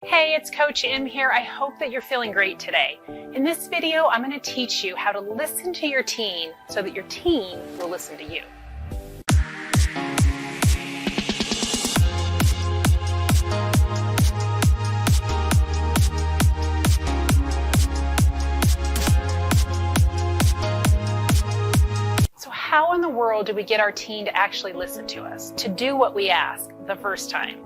Hey, it's Coach M here. I hope that you're feeling great today. In this video, I'm going to teach you how to listen to your teen so that your teen will listen to you. So how in the world do we get our teen to actually listen to us, to do what we ask the first time?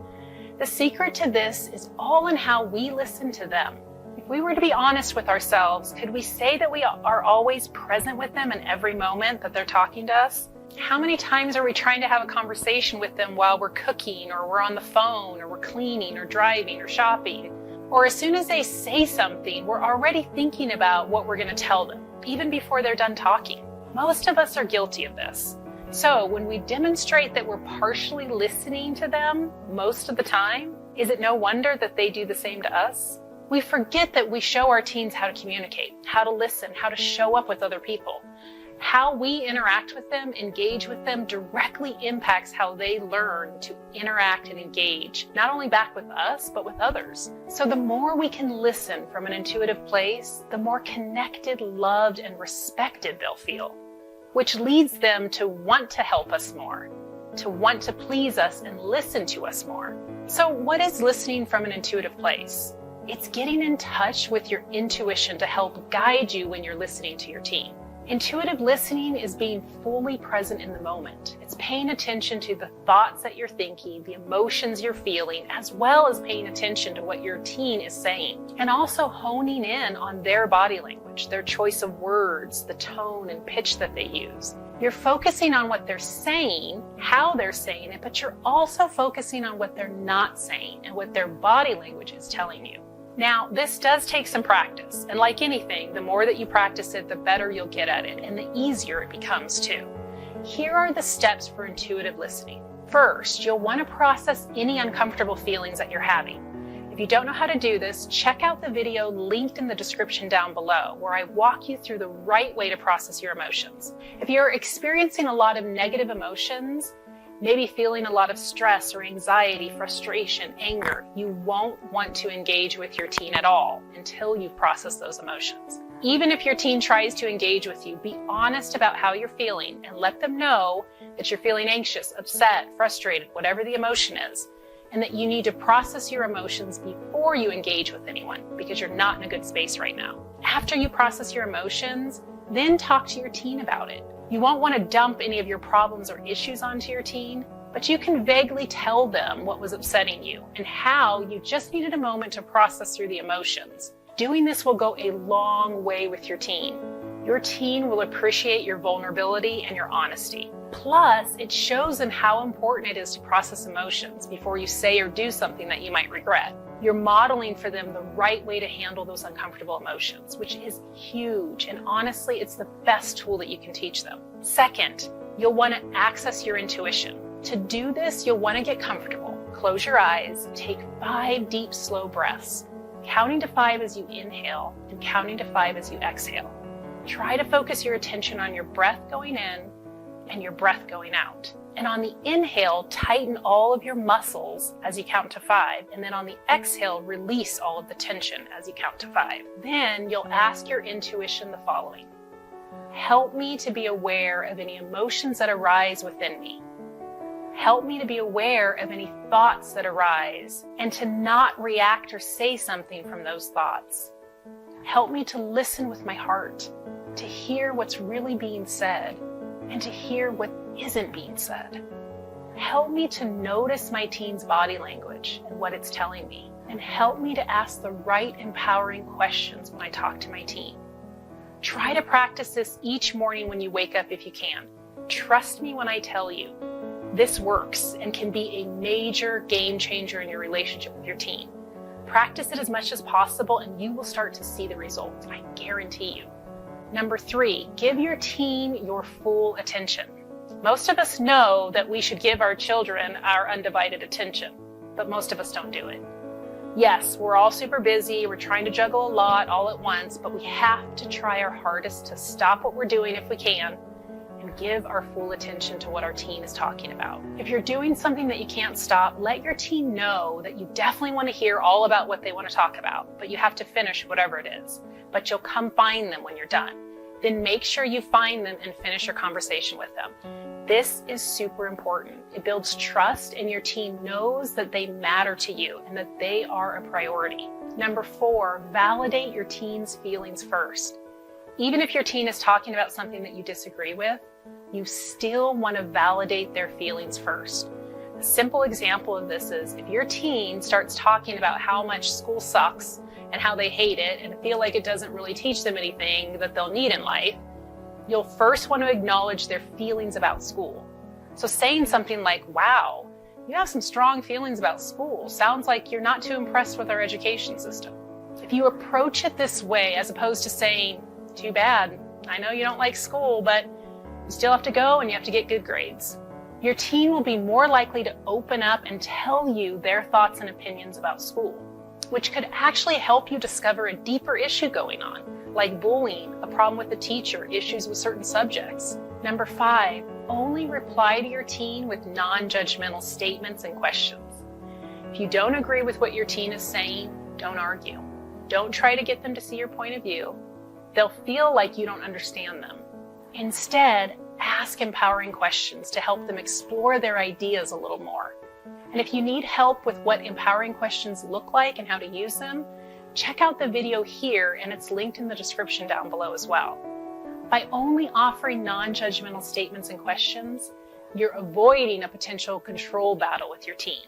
The secret to this is all in how we listen to them. If we were to be honest with ourselves, could we say that we are always present with them in every moment that they're talking to us? How many times are we trying to have a conversation with them while we're cooking, or we're on the phone, or we're cleaning, or driving, or shopping? Or as soon as they say something, we're already thinking about what we're going to tell them, even before they're done talking. Most of us are guilty of this. So when we demonstrate that we're partially listening to them most of the time, is it no wonder that they do the same to us? We forget that we show our teens how to communicate, how to listen, how to show up with other people. How we interact with them, engage with them, directly impacts how they learn to interact and engage, not only back with us, but with others. So the more we can listen from an intuitive place, the more connected, loved, and respected they'll feel, which leads them to want to help us more, to want to please us and listen to us more. So what is listening from an intuitive place? It's getting in touch with your intuition to help guide you when you're listening to your teen. Intuitive listening is being fully present in the moment. It's paying attention to the thoughts that you're thinking, the emotions you're feeling, as well as paying attention to what your teen is saying, and also honing in on their body language, their choice of words, the tone and pitch that they use. You're focusing on what they're saying, how they're saying it, but you're also focusing on what they're not saying and what their body language is telling you. Now, this does take some practice, and like anything, the more that you practice it, the better you'll get at it, and the easier it becomes too. Here are the steps for intuitive listening. First, you'll want to process any uncomfortable feelings that you're having. If you don't know how to do this, check out the video linked in the description down below, where I walk you through the right way to process your emotions. If you're experiencing a lot of negative emotions, maybe feeling a lot of stress or anxiety, frustration, anger, you won't want to engage with your teen at all until you've processed those emotions. Even if your teen tries to engage with you, be honest about how you're feeling and let them know that you're feeling anxious, upset, frustrated, whatever the emotion is, and that you need to process your emotions before you engage with anyone because you're not in a good space right now. After you process your emotions, then talk to your teen about it. You won't want to dump any of your problems or issues onto your teen, but you can vaguely tell them what was upsetting you and how you just needed a moment to process through the emotions. Doing this will go a long way with your teen. Your teen will appreciate your vulnerability and your honesty. Plus, it shows them how important it is to process emotions before you say or do something that you might regret. You're modeling for them the right way to handle those uncomfortable emotions, which is huge. And honestly, it's the best tool that you can teach them. Second, you'll want to access your intuition. To do this, you'll want to get comfortable. Close your eyes, take 5 deep, slow breaths, counting to 5 as you inhale and counting to 5 as you exhale. Try to focus your attention on your breath going in and your breath going out. And on the inhale, tighten all of your muscles as you count to 5. And then on the exhale, release all of the tension as you count to 5. Then you'll ask your intuition the following. Help me to be aware of any emotions that arise within me. Help me to be aware of any thoughts that arise and to not react or say something from those thoughts. Help me to listen with my heart, to hear what's really being said, and to hear what isn't being said. Help me to notice my teen's body language and what it's telling me, and help me to ask the right empowering questions when I talk to my teen. Try to practice this each morning when you wake up if you can. Trust me when I tell you, this works and can be a major game changer in your relationship with your teen. Practice it as much as possible and you will start to see the results, I guarantee you. Number 3, give your teen your full attention. Most of us know that we should give our children our undivided attention, but most of us don't do it. Yes, we're all super busy, we're trying to juggle a lot all at once, but we have to try our hardest to stop what we're doing if we can and give our full attention to what our teen is talking about. If you're doing something that you can't stop, let your teen know that you definitely want to hear all about what they want to talk about, but you have to finish whatever it is. But you'll come find them when you're done. Then make sure you find them and finish your conversation with them. This is super important. It builds trust, and your teen knows that they matter to you and that they are a priority. Number 4, validate your teen's feelings first. Even if your teen is talking about something that you disagree with, you still want to validate their feelings first. A simple example of this is if your teen starts talking about how much school sucks and how they hate it and feel like it doesn't really teach them anything that they'll need in life, you'll first want to acknowledge their feelings about school. So saying something like, wow, you have some strong feelings about school. Sounds like you're not too impressed with our education system. If you approach it this way, as opposed to saying, too bad, I know you don't like school, but you still have to go and you have to get good grades, your teen will be more likely to open up and tell you their thoughts and opinions about school, which could actually help you discover a deeper issue going on, like bullying, a problem with the teacher, issues with certain subjects. Number 5, only reply to your teen with non-judgmental statements and questions. If you don't agree with what your teen is saying, don't argue. Don't try to get them to see your point of view. They'll feel like you don't understand them. Instead, ask empowering questions to help them explore their ideas a little more. And if you need help with what empowering questions look like and how to use them, check out the video here, and it's linked in the description down below as well. By only offering non-judgmental statements and questions, you're avoiding a potential control battle with your teen.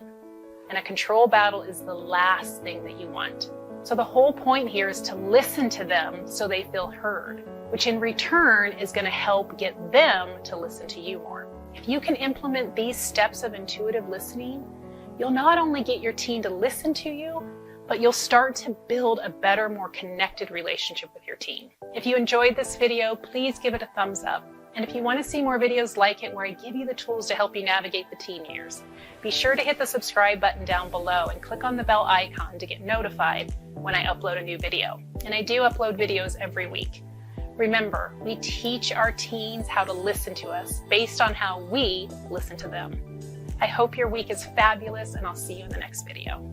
And a control battle is the last thing that you want. So the whole point here is to listen to them so they feel heard, which in return is going to help get them to listen to you more. If you can implement these steps of intuitive listening, you'll not only get your teen to listen to you, but you'll start to build a better, more connected relationship with your teen. If you enjoyed this video, please give it a thumbs up. And if you want to see more videos like it where I give you the tools to help you navigate the teen years, be sure to hit the subscribe button down below and click on the bell icon to get notified when I upload a new video. And I do upload videos every week. Remember, we teach our teens how to listen to us based on how we listen to them. I hope your week is fabulous, and I'll see you in the next video.